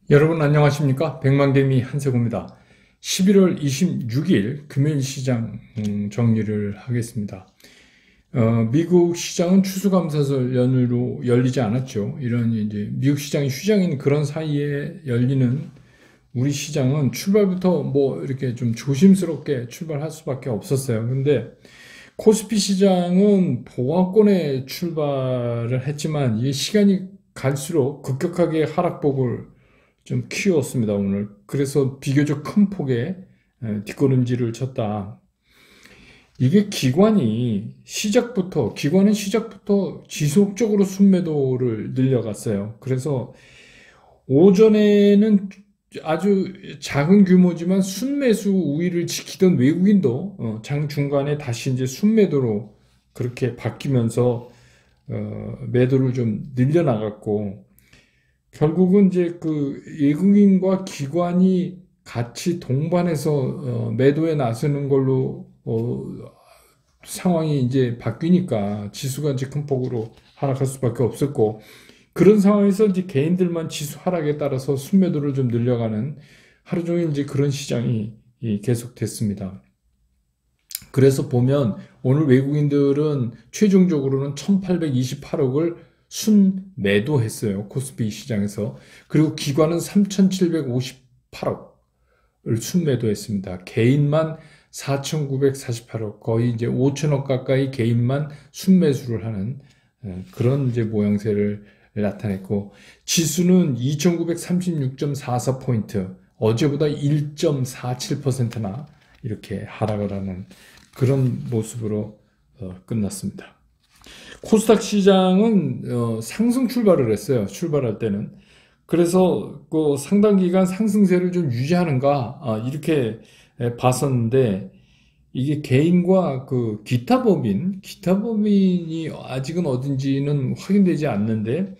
여러분 안녕하십니까? 백만개미 한세구입니다. 11월 26일 금요일 시장 정리를 하겠습니다. 미국 시장은 추수감사절 연휴로 열리지 않았죠. 이런 이제 미국 시장이 휴장인 그런 사이에 열리는 우리 시장은 출발부터 뭐 이렇게 좀 조심스럽게 출발할 수밖에 없었어요. 근데 코스피 시장은 보합권에 출발을 했지만 이 시간이 갈수록 급격하게 하락폭을 좀 키웠습니다, 오늘. 그래서 비교적 큰 폭의 뒷걸음질을 쳤다. 이게 기관은 시작부터 지속적으로 순매도를 늘려갔어요. 그래서 오전에는 아주 작은 규모지만 순매수 우위를 지키던 외국인도 장 중간에 다시 이제 순매도로 그렇게 바뀌면서 매도를 좀 늘려나갔고, 결국은 이제 그 외국인과 기관이 같이 동반해서 매도에 나서는 걸로 상황이 이제 바뀌니까 지수가 이제 큰 폭으로 하락할 수밖에 없었고, 그런 상황에서 이제 개인들만 지수 하락에 따라서 순매도를 좀 늘려가는 하루 종일 이제 그런 시장이 계속됐습니다. 그래서 보면 오늘 외국인들은 최종적으로는 1828억을 순매도했어요. 코스피 시장에서. 그리고 기관은 3758억을 순매도했습니다. 개인만 4948억, 거의 이제 5천억 가까이 개인만 순매수를 하는 그런 이제 모양새를 나타냈고, 지수는 2936.44포인트, 어제보다 1.47%나 이렇게 하락을 하는 그런 모습으로 끝났습니다. 코스닥 시장은 상승 출발을 했어요. 출발할 때는. 그래서 그 상당 기간 상승세를 좀 유지하는가 이렇게 봤었는데, 이게 개인과 그 기타 법인이 아직은 어딘지는 확인되지 않는데,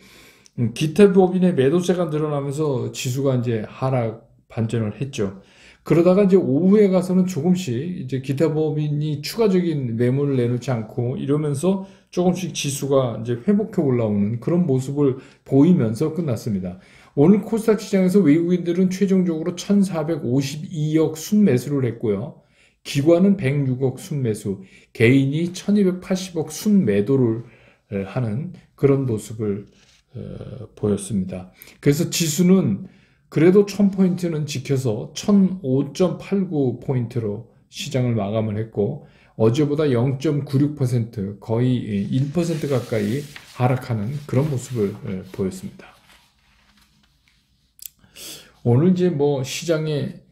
기타 법인의 매도세가 늘어나면서 지수가 이제 하락 반전을 했죠. 그러다가 이제 오후에 가서는 조금씩 이제 기타 법인이 추가적인 매물을 내놓지 않고 이러면서 조금씩 지수가 이제 회복해 올라오는 그런 모습을 보이면서 끝났습니다. 오늘 코스닥 시장에서 외국인들은 최종적으로 1,452억 순매수를 했고요. 기관은 106억 순매수, 개인이 1,280억 순매도를 하는 그런 모습을 보였습니다. 그래서 지수는 그래도 1000포인트는 지켜서 1005.89포인트로 시장을 마감을 했고, 어제보다 0.96% 거의 1% 가까이 하락하는 그런 모습을 보였습니다. 오늘 이제 뭐 시장의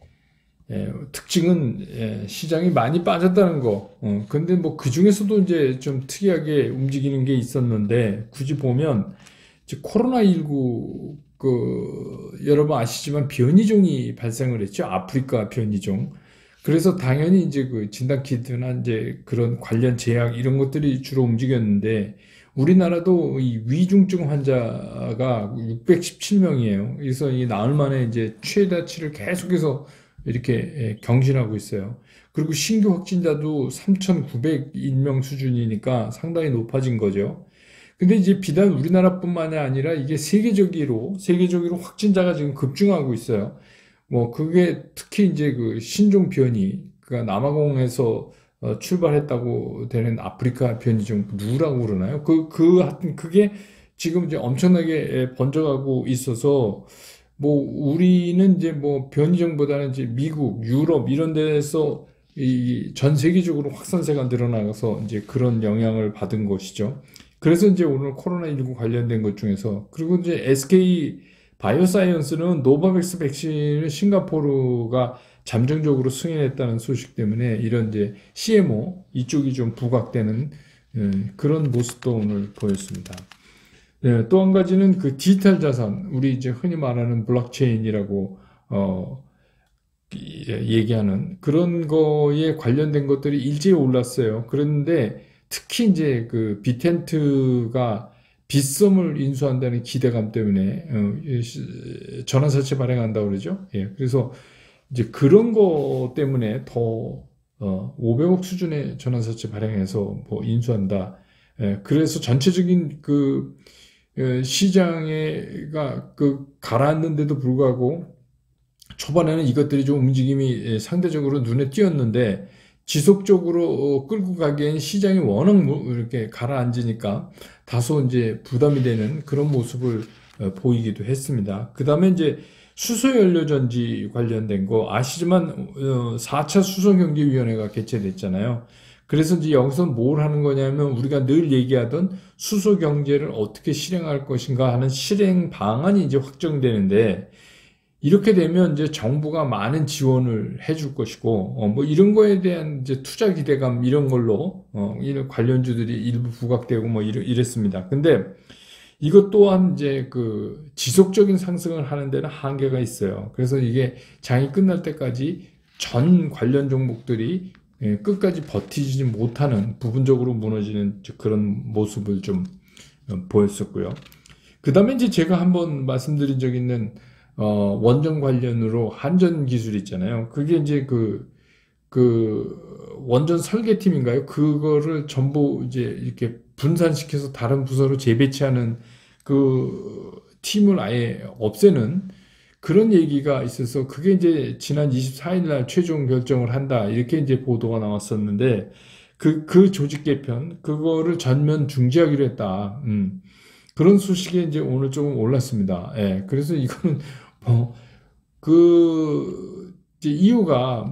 특징은 시장이 많이 빠졌다는 거. 근데 뭐 그 중에서도 이제 좀 특이하게 움직이는 게 있었는데, 굳이 보면 이제 코로나19 여러분 아시지만 변이종이 발생을 했죠. 아프리카 변이종. 그래서 당연히 이제 그 진단키트나 이제 그런 관련 제약 이런 것들이 주로 움직였는데, 우리나라도 이 위중증 환자가 617명이에요. 그래서 이 나흘 만에 이제 최다치를 계속해서 이렇게 경신하고 있어요. 그리고 신규 확진자도 3,901명 수준이니까 상당히 높아진 거죠. 근데 이제 비단 우리나라뿐만이 아니라 이게 세계적으로 확진자가 지금 급증하고 있어요. 뭐 그게 특히 이제 그 신종 변이, 그가 남아공에서 출발했다고 되는 아프리카 변이종 누라고 그러나요? 하여튼 그게 지금 이제 엄청나게 번져가고 있어서, 뭐 우리는 이제 뭐 변이종보다는 이제 미국, 유럽 이런 데서 이 전 세계적으로 확산세가 늘어나서 이제 그런 영향을 받은 것이죠. 그래서 이제 오늘 코로나19 관련된 것 중에서, 그리고 이제 SK 바이오사이언스는 노바백스 백신을 싱가포르가 잠정적으로 승인했다는 소식 때문에 이런 이제 CMO 이쪽이 좀 부각되는 그런 모습도 오늘 보였습니다. 또 한 가지는 그 디지털 자산, 우리 이제 흔히 말하는 블록체인이라고 얘기하는 그런 거에 관련된 것들이 일제히 올랐어요. 그런데 특히 이제 그 빅텐트가 빗썸을 인수한다는 기대감 때문에 전환사채 발행한다고 그러죠. 예, 그래서 이제 그런 거 때문에 더 500억 수준의 전환사채 발행해서 뭐 인수한다. 예, 그래서 전체적인 그 시장에가 가라앉는데도 불구하고 초반에는 이것들이 좀 움직임이 상대적으로 눈에 띄었는데 지속적으로 끌고 가기엔 시장이 워낙 이렇게 가라앉으니까 다소 이제 부담이 되는 그런 모습을 보이기도 했습니다. 그 다음에 이제 수소연료전지 관련된 거 아시지만 4차 수소경제위원회가 개최됐잖아요. 그래서 이제 여기서 뭘 하는 거냐면 우리가 늘 얘기하던 수소경제를 어떻게 실행할 것인가 하는 실행 방안이 이제 확정되는데 이렇게 되면 이제 정부가 많은 지원을 해줄 것이고, 뭐 이런 거에 대한 이제 투자 기대감 이런 걸로, 이런 관련주들이 일부 부각되고 뭐 이랬습니다. 근데 이것 또한 이제 지속적인 상승을 하는 데는 한계가 있어요. 그래서 이게 장이 끝날 때까지 전 관련 종목들이 끝까지 버티지 못하는 부분적으로 무너지는 그런 모습을 좀 보였었고요. 그 다음에 이제 제가 한번 말씀드린 적 있는 원전 관련으로 한전 기술 있잖아요. 그게 이제 원전 설계팀인가요? 그거를 전부 이제 이렇게 분산시켜서 다른 부서로 재배치하는 그 팀을 아예 없애는 그런 얘기가 있어서 그게 이제 지난 24일 날 최종 결정을 한다. 이렇게 이제 보도가 나왔었는데 그 조직 개편, 그거를 전면 중지하기로 했다. 그런 소식이 이제 오늘 조금 올랐습니다. 예. 그래서 이거는 이제 이유가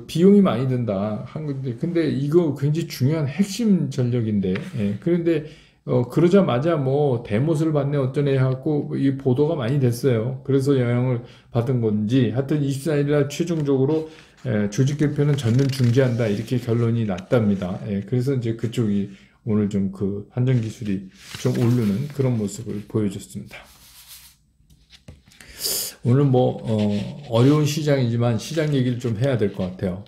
비용이 많이 든다 한 건데, 근데 이거 굉장히 중요한 핵심 전력인데, 예. 그런데, 그러자마자 대못을 받네 어쩌네 하고 이 보도가 많이 됐어요. 그래서 영향을 받은 건지, 하여튼 24일 날 최종적으로, 조직 개편은 전면 중지한다. 이렇게 결론이 났답니다. 예. 그래서 이제 그쪽이 오늘 좀 한전 기술이 좀 오르는 그런 모습을 보여줬습니다. 오늘 어려운 시장이지만 시장 얘기를 좀 해야 될 것 같아요.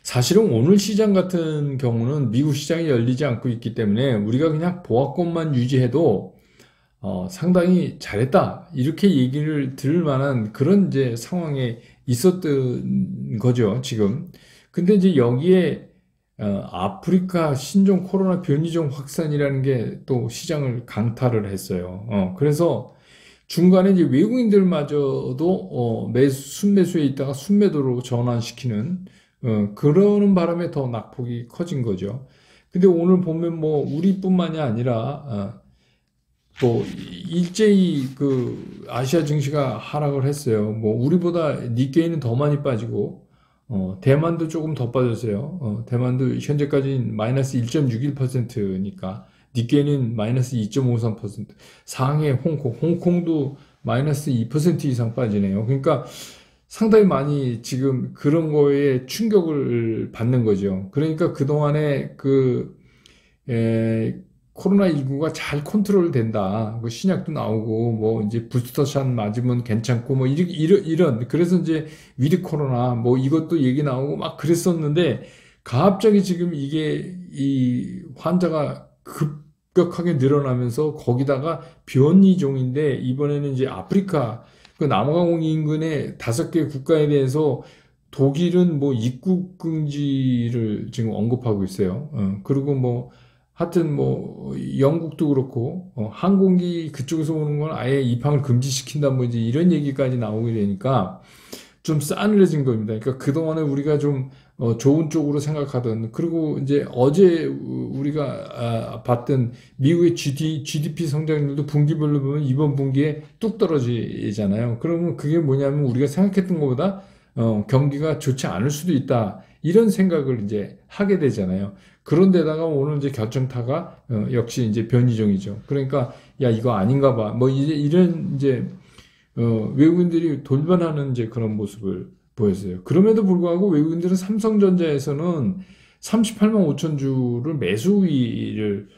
사실은 오늘 시장 같은 경우는 미국 시장이 열리지 않고 있기 때문에 우리가 그냥 보합권만 유지해도 상당히 잘했다. 이렇게 얘기를 들을 만한 그런 이제 상황에 있었던 거죠, 지금. 근데 이제 여기에 아프리카 신종 코로나 변이종 확산이라는 게 또 시장을 강타를 했어요. 그래서 중간에 이제 외국인들마저도 순매수에 있다가 순매도로 전환시키는 그러는 바람에 더 낙폭이 커진 거죠. 근데 오늘 보면 우리뿐만이 아니라 일제히 아시아 증시가 하락을 했어요. 우리보다 니케이는 더 많이 빠지고 대만도 조금 더 빠졌어요. 대만도 현재까지 마이너스 1.61%니까 니케이는 마이너스 2.53%, 상해, 홍콩도 마이너스 2% 이상 빠지네요. 그러니까 상당히 많이 지금 그런 거에 충격을 받는 거죠. 그러니까 그동안에 코로나19가 잘 컨트롤 된다. 신약도 나오고, 이제 부스터샷 맞으면 괜찮고, 이런. 그래서 이제 위드 코로나, 이것도 얘기 나오고 막 그랬었는데, 갑자기 지금 이 환자가 급격하게 늘어나면서 거기다가 변이종인데, 이번에는 이제 아프리카, 남아공 인근의 5개 국가에 대해서 독일은 입국 금지를 지금 언급하고 있어요. 그리고 하여튼 영국도 그렇고 항공기 그쪽에서 오는 건 아예 입항을 금지시킨다 이제 이런 얘기까지 나오게 되니까 좀 싸늘해진 겁니다. 그러니까 그동안에 우리가 좀 좋은 쪽으로 생각하던, 그리고 이제 어제 우리가 봤던 미국의 GDP 성장률도 분기별로 보면 이번 분기에 뚝 떨어지잖아요. 그러면 그게 뭐냐면 우리가 생각했던 것보다 경기가 좋지 않을 수도 있다. 이런 생각을 이제 하게 되잖아요. 그런데다가 오늘 이제 결정타가 역시 이제 변이종이죠. 그러니까 야 이거 아닌가 봐. 이런 이제 외국인들이 돌변하는 이제 그런 모습을 보였어요. 그럼에도 불구하고 외국인들은 삼성전자에서는 38만 5천 주를 매수 우위를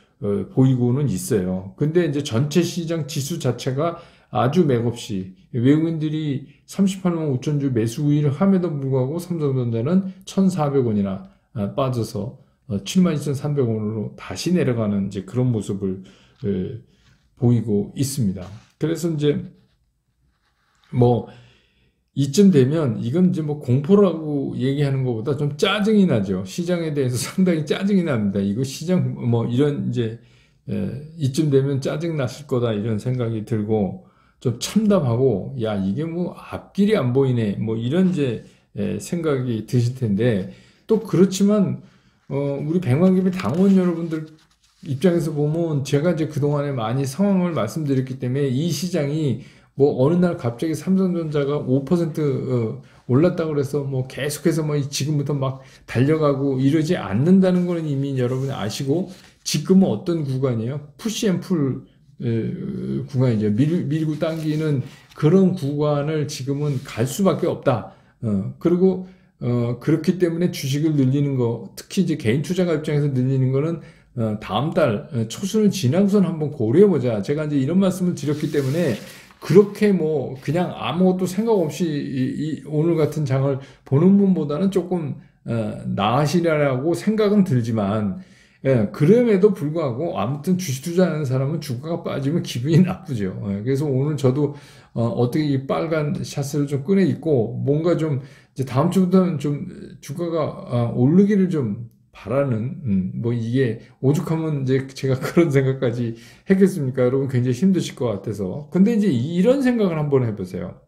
보이고는 있어요. 근데 이제 전체 시장 지수 자체가 아주 맥없이 외국인들이 38만 5천 주 매수 우위를 함에도 불구하고 삼성전자는 1,400원이나 빠져서 72,300원으로 다시 내려가는 이제 그런 모습을 보이고 있습니다. 그래서 이제 이쯤 되면 이건 이제 공포라고 얘기하는 것보다 좀 짜증이 나죠. 시장에 대해서 상당히 짜증이 납니다. 이거 시장 이런 이제 이쯤 되면 짜증 났을 거다 이런 생각이 들고 좀 참담하고 야 이게 뭐 앞길이 안 보이네 뭐 이런 이제 생각이 드실 텐데 또 그렇지만 우리 백만김의 당원 여러분들 입장에서 보면 제가 이제 그동안에 많이 상황을 말씀드렸기 때문에 이 시장이 뭐 어느 날 갑자기 삼성전자가 5% 올랐다고 그래서 뭐 계속해서 뭐 지금부터 막 달려가고 이러지 않는다는 거는 이미 여러분이 아시고 지금은 어떤 구간이에요? 푸시앤풀 구간이죠. 밀고 당기는 그런 구간을 지금은 갈 수밖에 없다. 그리고 그렇기 때문에 주식을 늘리는 거, 특히 이제 개인 투자가 입장에서 늘리는 거는 다음 달 초순을 지나고선 한번 고려해보자. 제가 이제 이런 말씀을 드렸기 때문에 그렇게 뭐 그냥 아무것도 생각 없이 오늘 같은 장을 보는 분보다는 조금 나으시라고 생각은 들지만 그럼에도 불구하고 아무튼 주식 투자하는 사람은 주가가 빠지면 기분이 나쁘죠. 그래서 오늘 저도 어떻게 이 빨간 샷을 좀 꺼내 입고 뭔가 좀 이제 다음 주부터는 좀 주가가 오르기를 좀 바라는 뭐 이게 오죽하면 이제 제가 그런 생각까지 했겠습니까? 여러분 굉장히 힘드실 것 같아서. 근데 이제 이런 생각을 한번 해보세요.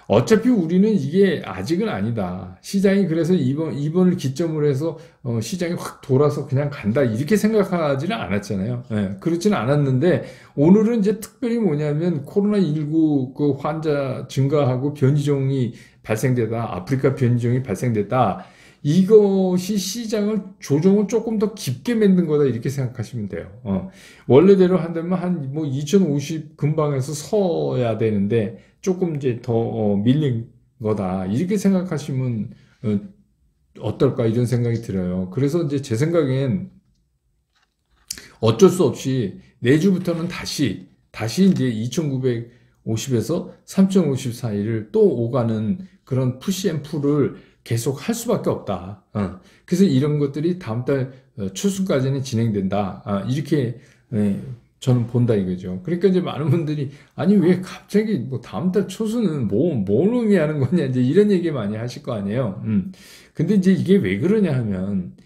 어차피 우리는 이게 아직은 아니다. 시장이 그래서 이번을 기점으로 해서 시장이 확 돌아서 그냥 간다. 이렇게 생각하지는 않았잖아요. 그렇지는 않았는데 오늘은 이제 특별히 뭐냐면 코로나19 그 환자 증가하고 변이종이 발생되다. 아프리카 변이종이 발생됐다. 이것이 시장을 조정을 조금 더 깊게 만든 거다 이렇게 생각하시면 돼요. 원래대로 한다면 한 뭐 2050 근방에서 서야 되는데 조금 이제 더 밀린 거다 이렇게 생각하시면 어떨까 이런 생각이 들어요. 그래서 이제 제 생각엔 어쩔 수 없이 내주부터는 다시 이제 2950에서 3050 사이를 또 오가는 그런 푸시앤풀을 계속 할 수밖에 없다. 그래서 이런 것들이 다음 달 초순까지는 진행된다. 이렇게 저는 본다 이거죠. 그러니까 이제 많은 분들이 아니 왜 갑자기 뭐 다음 달 초순은 뭘 의미하는 거냐 이제 이런 얘기 많이 하실 거 아니에요. 근데 이제 이게 왜 그러냐 하면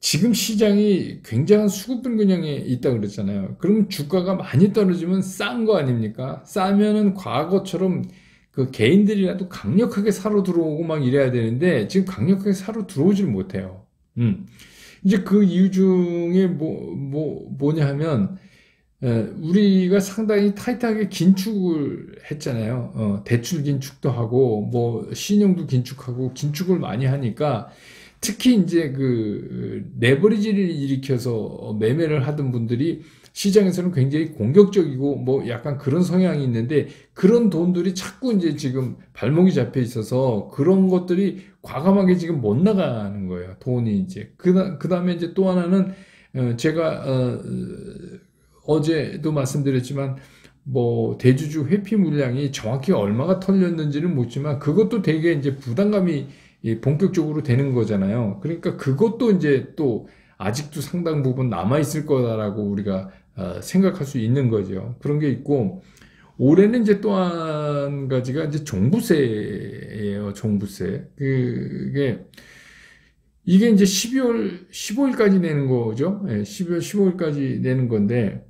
지금 시장이 굉장한 수급 불균형에 있다 그랬잖아요. 그럼 주가가 많이 떨어지면 싼 거 아닙니까? 싸면은 과거처럼 그 개인들이라도 강력하게 사러 들어오고 막 이래야 되는데 지금 강력하게 사러 들어오질 못해요. 이제 그 이유 중에 뭐냐 하면 우리가 상당히 타이트하게 긴축을 했잖아요. 대출 긴축도 하고 뭐 신용도 긴축하고 긴축을 많이 하니까 특히 이제 그 레버리지를 일으켜서 매매를 하던 분들이 시장에서는 굉장히 공격적이고 뭐 약간 그런 성향이 있는데 그런 돈들이 자꾸 이제 지금 발목이 잡혀 있어서 그런 것들이 과감하게 지금 못 나가는 거예요. 돈이 이제. 그다음에 이제 또 하나는 제가 어제도 말씀드렸지만 뭐 대주주 회피 물량이 정확히 얼마가 털렸는지는 묻지만 그것도 되게 이제 부담감이 본격적으로 되는 거잖아요. 그러니까 그것도 이제 또 아직도 상당 부분 남아 있을 거다라고 우리가 생각할 수 있는 거죠. 그런 게 있고 올해는 이제 또 한 가지가 이제 종부세예요. 종부세. 이게 이제 12월 15일까지 내는 거죠. 12월 15일까지 내는 건데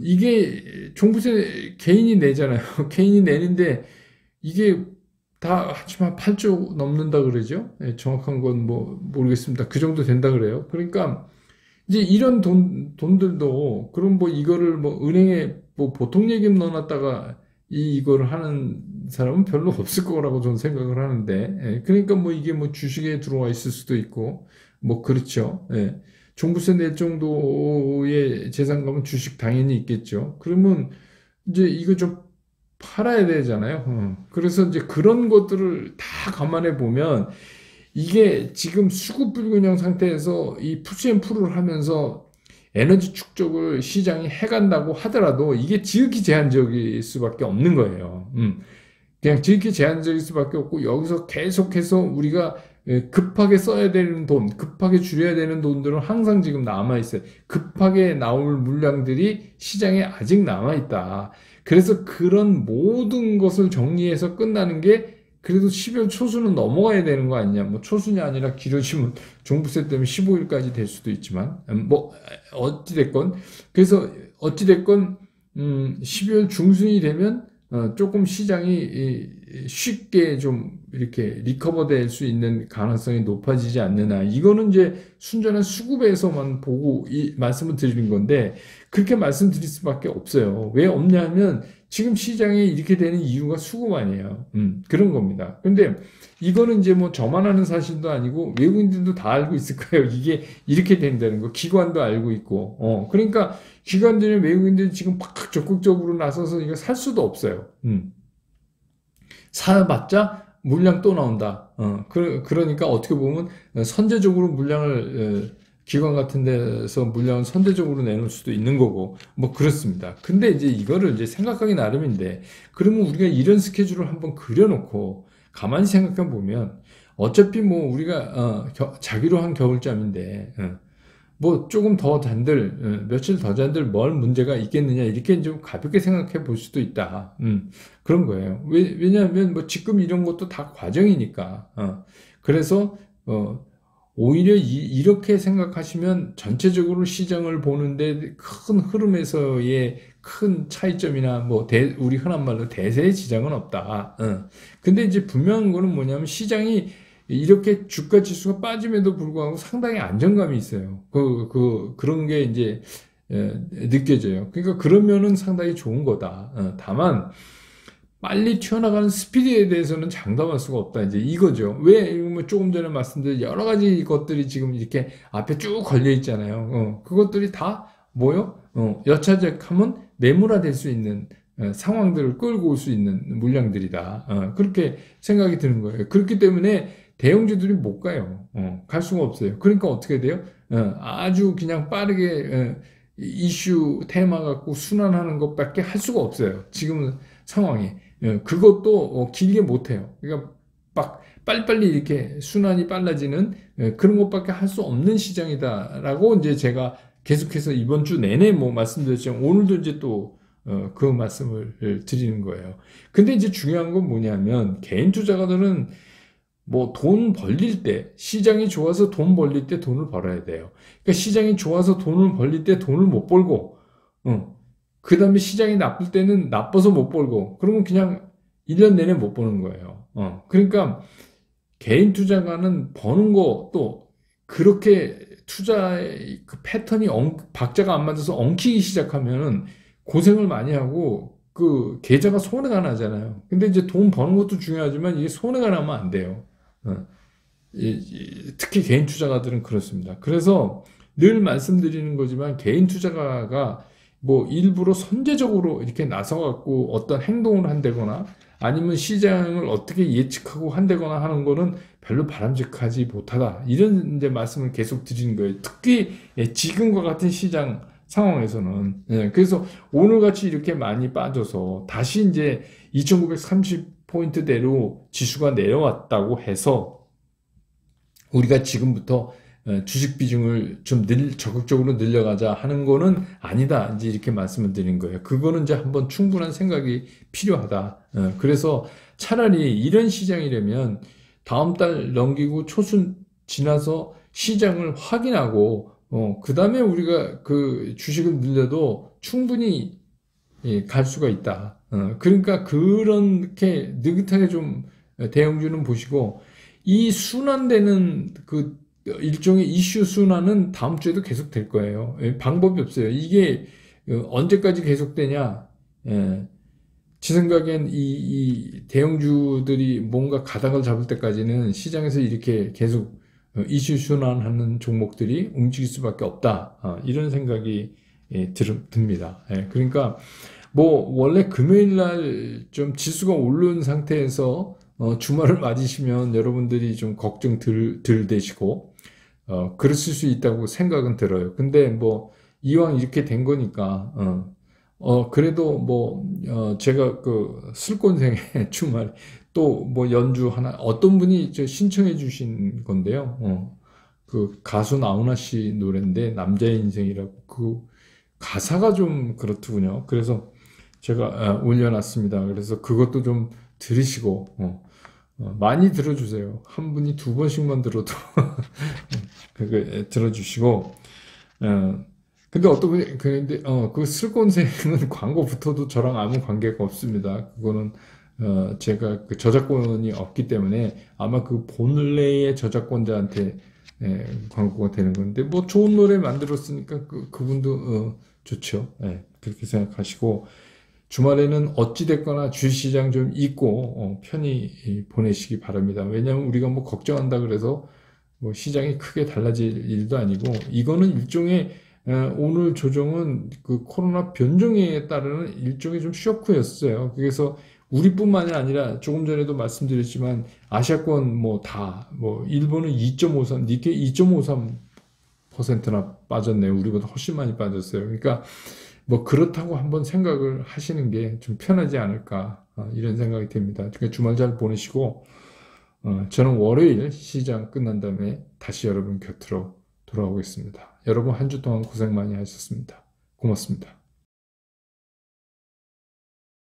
이게 종부세 개인이 내잖아요. 개인이 내는데 이게 다 하지만 8조 넘는다 그러죠. 정확한 건 뭐 모르겠습니다. 그 정도 된다 그래요. 그러니까 이제 이런 돈들도 그럼 뭐 이거를 뭐 은행에 뭐 보통 예금 넣어놨다가 이거를 하는 사람은 별로 없을 거라고 저는 생각을 하는데 그러니까 뭐 이게 뭐 주식에 들어와 있을 수도 있고 뭐 그렇죠. 종부세 낼 정도의 재산감은 주식 당연히 있겠죠. 그러면 이제 이거 좀 팔아야 되잖아요. 그래서 이제 그런 것들을 다 감안해 보면 이게 지금 수급 불균형 상태에서 이 푸시앤풀을 하면서 에너지 축적을 시장이 해간다고 하더라도 이게 지극히 제한적일 수밖에 없는 거예요. 그냥 지극히 제한적일 수밖에 없고 여기서 계속해서 우리가 급하게 써야 되는 돈, 급하게 줄여야 되는 돈들은 항상 지금 남아있어요. 급하게 나올 물량들이 시장에 아직 남아있다. 그래서 그런 모든 것을 정리해서 끝나는 게 그래도 12월 초순은 넘어가야 되는 거 아니냐. 뭐 초순이 아니라 길어지면 종부세 때문에 15일까지 될 수도 있지만, 뭐, 어찌됐건. 그래서 어찌됐건, 12월 중순이 되면, 조금 시장이 쉽게 좀 이렇게 리커버 될 수 있는 가능성이 높아지지 않느냐. 이거는 이제 순전한 수급에서만 보고 말씀을 드리는 건데, 그렇게 말씀드릴 수밖에 없어요. 왜 없냐면, 지금 시장이 이렇게 되는 이유가 수급 아니에요. 그런 겁니다. 근데 이거는 이제 뭐 저만 아는 사실도 아니고 외국인들도 다 알고 있을 거예요. 이게 이렇게 된다는 거. 기관도 알고 있고. 그러니까 기관들이 외국인들이 지금 막 적극적으로 나서서 이거 살 수도 없어요. 사봤자 물량 또 나온다. 그러니까 어떻게 보면 선제적으로 물량을 기관 같은 데서 물량을 선제적으로 내놓을 수도 있는 거고, 뭐 그렇습니다. 근데 이제 이거를 이제 생각하기 나름인데, 그러면 우리가 이런 스케줄을 한번 그려놓고, 가만히 생각해 보면, 어차피 뭐 우리가, 자기로 한 겨울잠인데, 뭐 조금 더 잔들, 며칠 더 잔들 뭘 문제가 있겠느냐, 이렇게 좀 가볍게 생각해 볼 수도 있다. 그런 거예요. 왜냐하면 뭐 지금 이런 것도 다 과정이니까. 그래서, 오히려 이렇게 생각하시면 전체적으로 시장을 보는데 큰 흐름에서의 큰 차이점이나 뭐 우리 흔한 말로 대세의 지장은 없다. 근데 이제 분명한 거는 뭐냐면 시장이 이렇게 주가 지수가 빠짐에도 불구하고 상당히 안정감이 있어요. 그런 게 이제 느껴져요. 그러니까 그러면은 상당히 좋은 거다. 다만 빨리 튀어나가는 스피드에 대해서는 장담할 수가 없다. 이제 이거죠. 왜, 뭐 조금 전에 말씀드린 여러 가지 것들이 지금 이렇게 앞에 쭉 걸려 있잖아요. 그것들이 다 뭐요? 여차적하면 매물화될 수 있는 상황들을 끌고 올 수 있는 물량들이다. 그렇게 생각이 드는 거예요. 그렇기 때문에 대형주들이 못 가요. 갈 수가 없어요. 그러니까 어떻게 돼요? 아주 그냥 빠르게 이슈 테마 갖고 순환하는 것밖에 할 수가 없어요. 지금 상황이. 그것도 길게 못해요. 그러니까 막 빨리빨리 이렇게 순환이 빨라지는 그런 것밖에 할 수 없는 시장이다라고 이제 제가 계속해서 이번 주 내내 뭐 말씀드렸지만 오늘도 이제 또 그 말씀을 드리는 거예요. 근데 이제 중요한 건 뭐냐면 개인 투자가들은 뭐 돈 벌릴 때 시장이 좋아서 돈 벌릴 때 돈을 벌어야 돼요. 그러니까 시장이 좋아서 돈을 벌릴 때 돈을 못 벌고 그 다음에 시장이 나쁠 때는 나빠서 못 벌고, 그러면 그냥 1년 내내 못 버는 거예요. 그러니까 개인 투자가는 버는 거 또 그렇게 투자의 그 패턴이 박자가 안 맞아서 엉키기 시작하면은 고생을 많이 하고 그 계좌가 손해가 나잖아요. 근데 이제 돈 버는 것도 중요하지만 이게 손해가 나면 안 돼요. 특히 개인 투자가들은 그렇습니다. 그래서 늘 말씀드리는 거지만 개인 투자가가 뭐 일부러 선제적으로 이렇게 나서갖고 어떤 행동을 한다거나 아니면 시장을 어떻게 예측하고 한다거나 하는 거는 별로 바람직하지 못하다. 이런 이제 말씀을 계속 드리는 거예요. 특히 지금과 같은 시장 상황에서는. 그래서 오늘같이 이렇게 많이 빠져서 다시 이제 2930포인트대로 지수가 내려왔다고 해서 우리가 지금부터 주식 비중을 좀 적극적으로 늘려가자 하는 거는 아니다. 이제 이렇게 말씀을 드린 거예요. 그거는 이제 한번 충분한 생각이 필요하다. 그래서 차라리 이런 시장이라면 다음 달 넘기고 초순 지나서 시장을 확인하고, 그 다음에 우리가 그 주식을 늘려도 충분히 갈 수가 있다. 그러니까 그렇게 느긋하게 좀 대형주는 보시고, 이 순환되는 그 일종의 이슈 순환은 다음 주에도 계속 될 거예요. 방법이 없어요. 이게 언제까지 계속되냐? 제 생각엔 이 대형주들이 뭔가 가닥을 잡을 때까지는 시장에서 이렇게 계속 이슈 순환하는 종목들이 움직일 수밖에 없다. 이런 생각이 듭니다. 그러니까 뭐 원래 금요일 날 좀 지수가 오른 상태에서 주말을 맞으시면 여러분들이 좀 걱정 덜 되시고, 그랬을 수 있다고 생각은 들어요. 근데 뭐, 이왕 이렇게 된 거니까, 그래도 뭐, 제가 그 술권생의 주말 또 뭐 연주 하나, 어떤 분이 신청해 주신 건데요. 그 가수 나훈아 씨 노래인데, 남자의 인생이라고, 그 가사가 좀 그렇더군요. 그래서 제가 올려놨습니다. 그래서 그것도 좀 들으시고, 많이 들어주세요. 한 분이 두 번씩만 들어도 그거 들어주시고 근데 어떤 분이 그런데 그 슬콘새는 광고 붙어도 저랑 아무 관계가 없습니다. 그거는 제가 그 저작권이 없기 때문에 아마 그 본래의 저작권자한테 광고가 되는 건데 뭐 좋은 노래 만들었으니까 그분도 좋죠. 그렇게 생각하시고 주말에는 어찌됐거나 주시장 좀 잊고 편히 보내시기 바랍니다. 왜냐하면 우리가 뭐 걱정한다 그래서 뭐 시장이 크게 달라질 일도 아니고 이거는 일종의 오늘 조정은 그 코로나 변종에 따르는 일종의 좀 쇼크였어요. 그래서 우리뿐만이 아니라 조금 전에도 말씀드렸지만 아시아권 뭐 다 뭐 일본은 2.53 니케이 2.53%나 빠졌네요. 우리보다 훨씬 많이 빠졌어요. 그러니까 뭐 그렇다고 한번 생각을 하시는 게 좀 편하지 않을까 이런 생각이 듭니다. 그러니까 주말 잘 보내시고 저는 월요일 시장 끝난 다음에 다시 여러분 곁으로 돌아오겠습니다. 여러분 한 주 동안 고생 많이 하셨습니다. 고맙습니다.